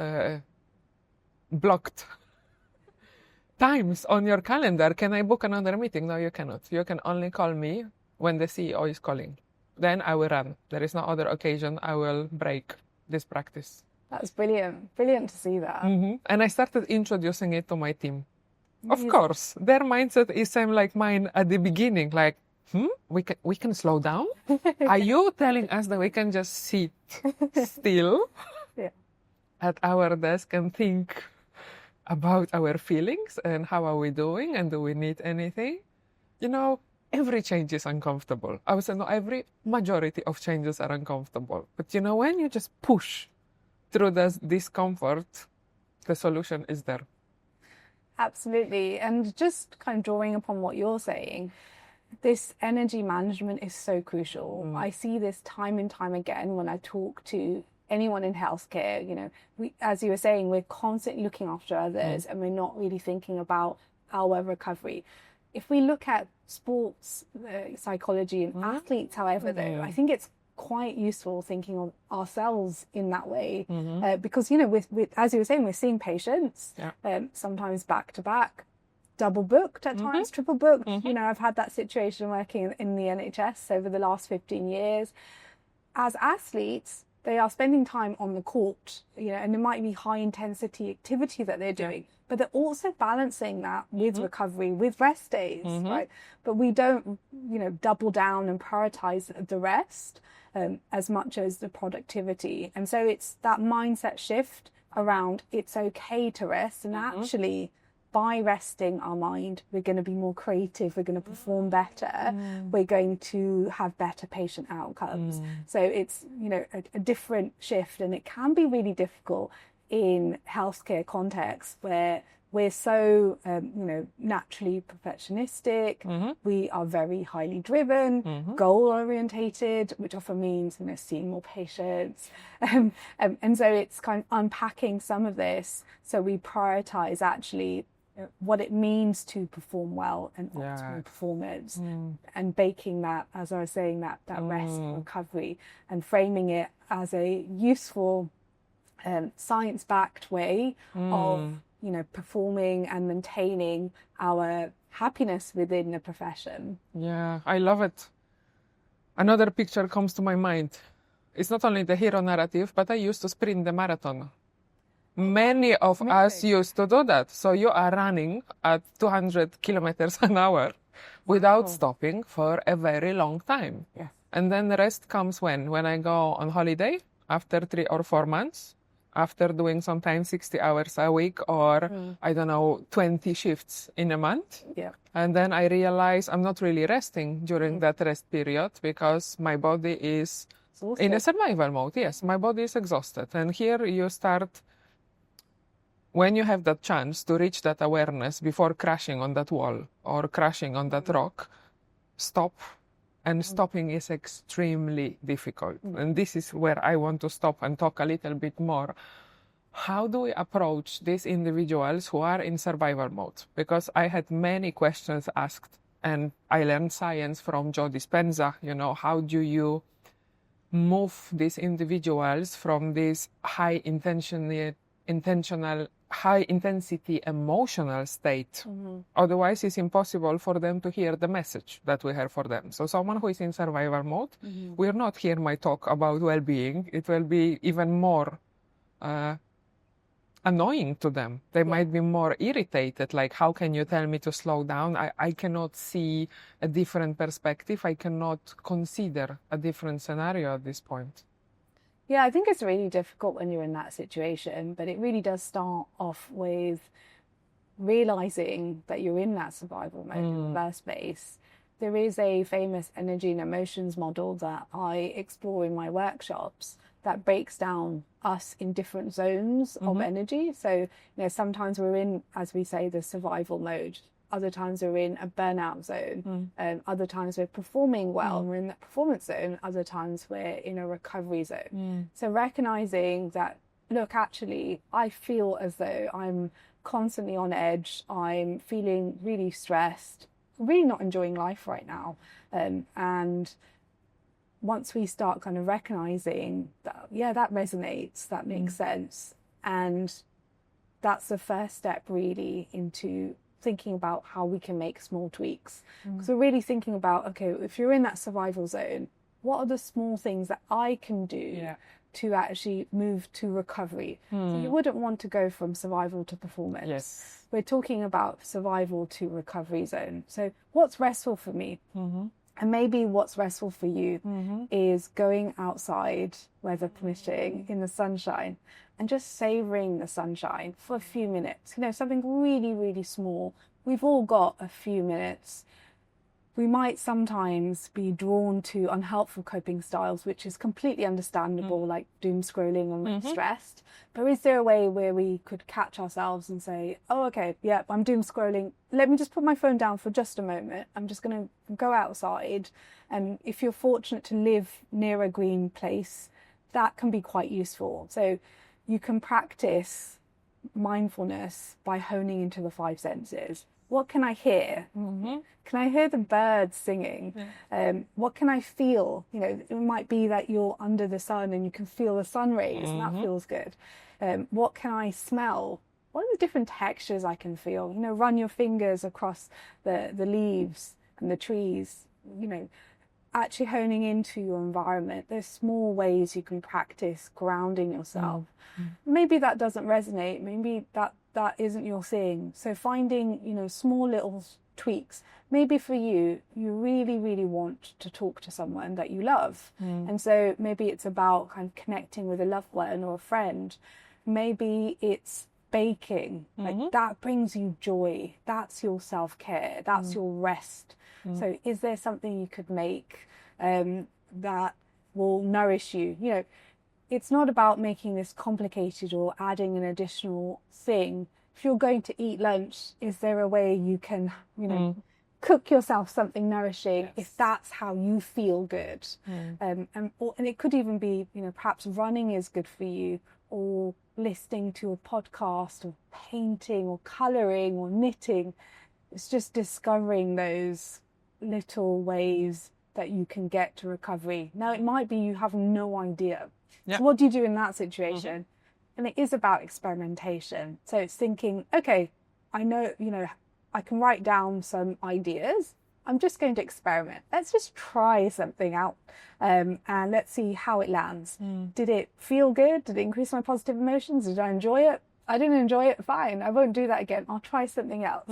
Speaker 2: blocked times on your calendar? Can I book another meeting? No, you cannot. You can only call me when the CEO is calling. Then I will run. There is no other occasion I will break this practice.
Speaker 1: That's brilliant. Brilliant to see that.
Speaker 2: And I started introducing it to my team. Of course, their mindset is same like mine at the beginning. Like, we can slow down? Are you telling us that we can just sit still at our desk and think about our feelings and how are we doing and do we need anything? Every change is uncomfortable. I would say no, every majority of changes are uncomfortable. But when you just push through the discomfort, the solution is there.
Speaker 1: Absolutely. And just kind of drawing upon what you're saying, this energy management is so crucial. I see this time and time again when I talk to anyone in healthcare. As you were saying, we're constantly looking after others and we're not really thinking about our recovery. If we look at sports psychology and athletes, however, though, I think it's quite useful thinking of ourselves in that way because, with as you were saying, we're seeing patients sometimes back to back, double booked at times, triple booked. I've had that situation working in the NHS over the last 15 years. As athletes, they are spending time on the court, and it might be high intensity activity that they're doing, but they're also balancing that with recovery, with rest days, right? But we don't, double down and prioritize the rest as much as the productivity. And so it's that mindset shift around it's okay to rest, and actually by resting our mind, we're going to be more creative, we're going to perform better, we're going to have better patient outcomes. So it's, a different shift, and it can be really difficult in healthcare contexts where we're so, naturally perfectionistic. We are very highly driven, goal-orientated, which often means, seeing more patients. And so it's kind of unpacking some of this. So we prioritize actually what it means to perform well and optimal performance, and baking that, as I was saying, that rest and recovery, and framing it as a useful science-backed way of performing and maintaining our happiness within the profession.
Speaker 2: Yeah, I love it. Another picture comes to my mind. It's not only the hero narrative, but I used to sprint the marathon. Many of us used to do that. So you are running at 200 kilometers an hour without stopping for a very long time.
Speaker 1: Yes.
Speaker 2: And then the rest comes when I go on holiday after 3 or 4 months, after doing sometimes 60 hours a week or 20 shifts in a month.
Speaker 1: Yeah.
Speaker 2: And then I realize I'm not really resting during that rest period because my body is exhausted. In a survival mode. Yes, my body is exhausted. And here you start, when you have that chance to reach that awareness before crashing on that wall or crashing on that rock, stop. And stopping is extremely difficult. And this is where I want to stop and talk a little bit more. How do we approach these individuals who are in survival mode? Because I had many questions asked, and I learned science from Joe Dispenza. How do you move these individuals from this high-intensity emotional state? Otherwise, it's impossible for them to hear the message that we have for them. So someone who is in survival mode will not hear my talk about well-being. It will be even more annoying to them. They might be more irritated, like, how can you tell me to slow down? I cannot see a different perspective. I cannot consider a different scenario at this point.
Speaker 1: Yeah, I think it's really difficult when you're in that situation, but it really does start off with realizing that you're in that survival mode in the first place. There is a famous energy and emotions model that I explore in my workshops that breaks down us in different zones of energy. So, sometimes we're in, as we say, the survival mode. Other times we're in a burnout zone. Other times we're performing well and we're in that performance zone. Other times we're in a recovery zone. So recognizing that, look, actually, I feel as though I'm constantly on edge. I'm feeling really stressed, really not enjoying life right now. And once we start kind of recognizing that, yeah, that resonates, that makes sense. And that's the first step really into thinking about how we can make small tweaks. Because we're really thinking about, okay, if you're in that survival zone, what are the small things that I can do to actually move to recovery? So you wouldn't want to go from survival to performance.
Speaker 2: Yes.
Speaker 1: We're talking about survival to recovery zone. So what's restful for me? And maybe what's restful for you is going outside, weather permitting, in the sunshine, and just savoring the sunshine for a few minutes. Something really, really small. We've all got a few minutes. We might sometimes be drawn to unhelpful coping styles, which is completely understandable, like doom scrolling when we're stressed. But is there a way where we could catch ourselves and say, oh, okay, yeah, I'm doom scrolling. Let me just put my phone down for just a moment. I'm just going to go outside. And if you're fortunate to live near a green place, that can be quite useful. So you can practice mindfulness by honing into the five senses. What can I hear? Can I hear the birds singing? What can I feel? It might be that you're under the sun and you can feel the sun rays, and that feels good. What can I smell? What are the different textures I can feel? Run your fingers across the leaves and the trees. Actually honing into your environment. There's small ways you can practice grounding yourself. Maybe that doesn't resonate. Maybe that isn't your thing. So finding, small little tweaks. Maybe for you really, really want to talk to someone that you love. And so maybe it's about kind of connecting with a loved one or a friend. Maybe it's baking. Like that brings you joy. That's your self-care. That's your rest. So is there something you could make that will nourish you? It's not about making this complicated or adding an additional thing. If you're going to eat lunch, is there a way you can, cook yourself something nourishing if that's how you feel good? And it could even be, perhaps running is good for you, or listening to a podcast, or painting, or colouring, or knitting. It's just discovering those little ways that you can get to recovery. Now, it might be you have no idea. So what do you do in that situation? And it is about experimentation. So it's thinking, okay, I know, I can write down some ideas. I'm just going to experiment. Let's just try something out, and let's see how it lands. Did it feel good? Did it increase my positive emotions? Did I enjoy it? I didn't enjoy it. Fine. I won't do that again. I'll try something else.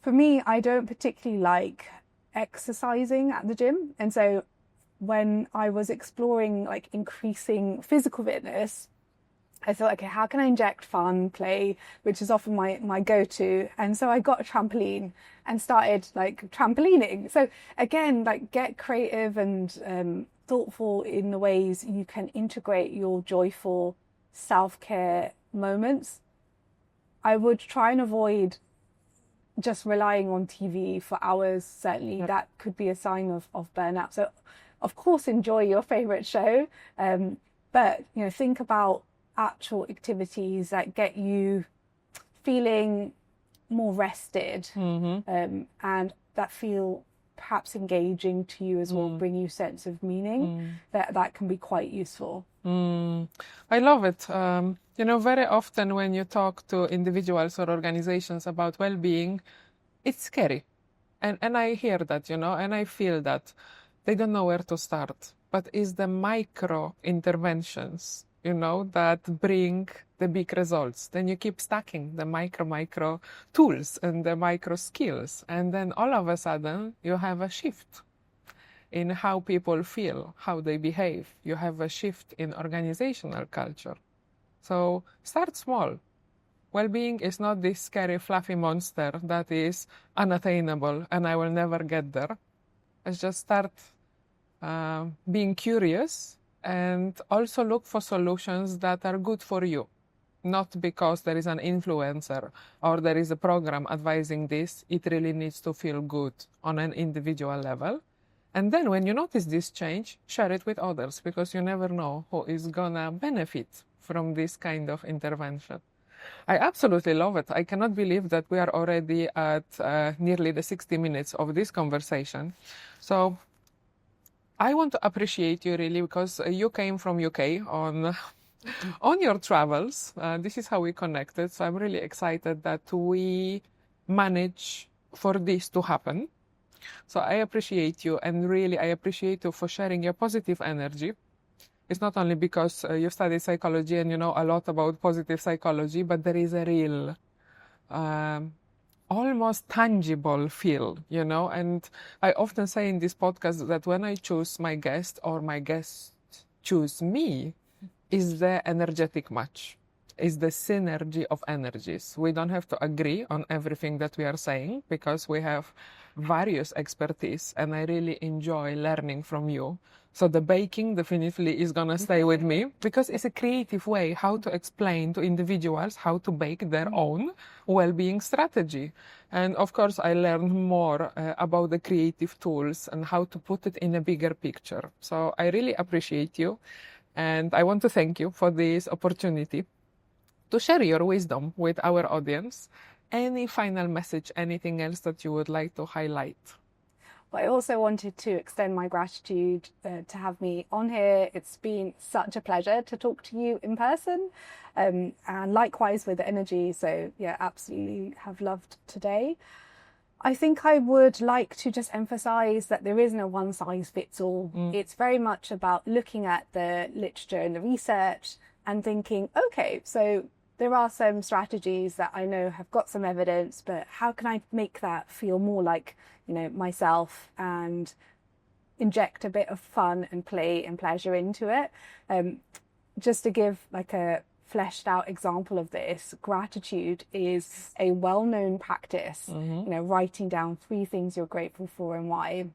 Speaker 1: For me, I don't particularly like exercising at the gym. And so when I was exploring like increasing physical fitness, I thought, okay, how can I inject fun, play, which is often my go-to. And so I got a trampoline and started like trampolining. So again, like get creative and thoughtful in the ways you can integrate your joyful self-care moments. I would try and avoid just relying on TV for hours. Certainly that could be a sign of burnout. So of course, enjoy your favorite show, but think about actual activities that get you feeling more rested, and that feel perhaps engaging to you as well, bring you sense of meaning. That can be quite useful.
Speaker 2: I love it. Very often when you talk to individuals or organizations about well-being, it's scary. And I hear that, and I feel that they don't know where to start. But it's the micro interventions, that bring the big results. Then you keep stacking the micro tools and the micro skills. And then all of a sudden you have a shift in how people feel, how they behave. You have a shift in organizational culture. So start small. Well-being is not this scary, fluffy monster that is unattainable and I will never get there. Let's just start being curious and also look for solutions that are good for you. Not because there is an influencer or there is a program advising this. It really needs to feel good on an individual level. And then when you notice this change, share it with others because you never know who is gonna benefit from this kind of intervention. I absolutely love it. I cannot believe that we are already at nearly the 60 minutes of this conversation. So I want to appreciate you really because you came from UK on your travels. This is how we connected. So I'm really excited that we manage for this to happen. So I appreciate you, and really I appreciate you for sharing your positive energy. It's not only because you studied psychology and you know a lot about positive psychology, but there is a real, almost tangible feel, you know. And I often say in this podcast that when I choose my guest or my guests choose me, is the energetic match, is the synergy of energies. We don't have to agree on everything that we are saying because we have various expertise, and I really enjoy learning from you. So the baking definitely is gonna stay with me because it's a creative way how to explain to individuals how to bake their own well-being strategy. And of course, I learned more about the creative tools and how to put it in a bigger picture. So I really appreciate you, and I want to thank you for this opportunity to share your wisdom with our audience. Any final message, anything else that you would like to highlight?
Speaker 1: But I also wanted to extend my gratitude to have me on here. It's been such a pleasure to talk to you in person, and likewise with the energy. So yeah, absolutely have loved today. I think I would like to just emphasize that there is no one size fits all. It's very much about looking at the literature and the research and thinking, okay, so there are some strategies that I know have got some evidence, but how can I make that feel more like, you know, myself, and inject a bit of fun and play and pleasure into it. Just to give like a fleshed out example of this, gratitude is a well-known practice, you know, writing down 3 things you're grateful for and why.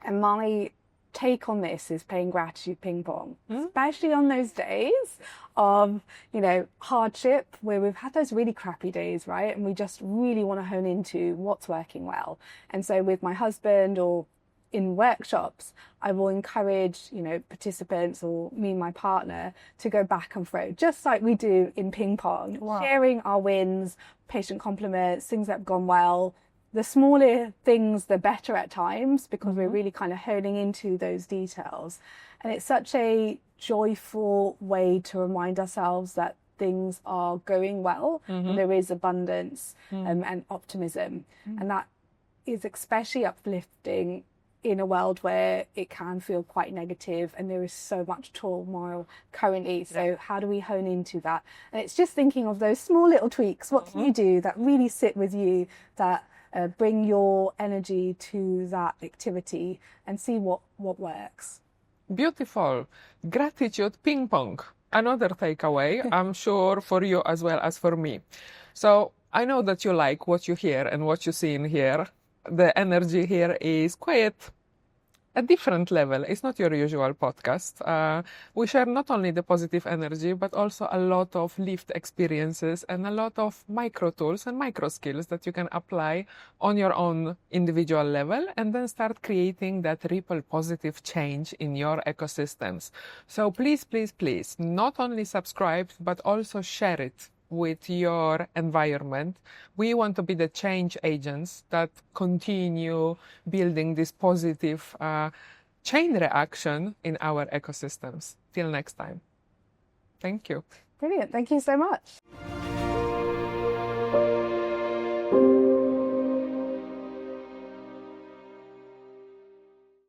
Speaker 1: And my take on this is playing gratitude ping pong, especially on those days of, you know, hardship where we've had those really crappy days, right? And we just really want to hone into what's working well. And so with my husband or in workshops, I will encourage, you know, participants or me and my partner to go back and throw, just like we do in ping pong, sharing our wins, patient compliments, things that have gone well. The smaller things, the better at times, because we're really kind of honing into those details. And it's such a joyful way to remind ourselves that things are going well, and there is abundance and optimism. And that is especially uplifting in a world where it can feel quite negative and there is so much turmoil currently. So how do we hone into that? And it's just thinking of those small little tweaks. What can you do that really sit with you, that bring your energy to that activity and see what works.
Speaker 2: Beautiful. Gratitude ping pong. Another takeaway, I'm sure for you as well as for me. So I know that you like what you hear and what you see in here. The energy here is quite a different level. It's not your usual podcast. We share not only the positive energy, but also a lot of lived experiences and a lot of micro tools and micro skills that you can apply on your own individual level and then start creating that ripple positive change in your ecosystems. So please, please, please, not only subscribe, but also share it with your environment. We want to be the change agents that continue building this positive chain reaction in our ecosystems. Till next time. Thank you.
Speaker 1: Brilliant. Thank you so much.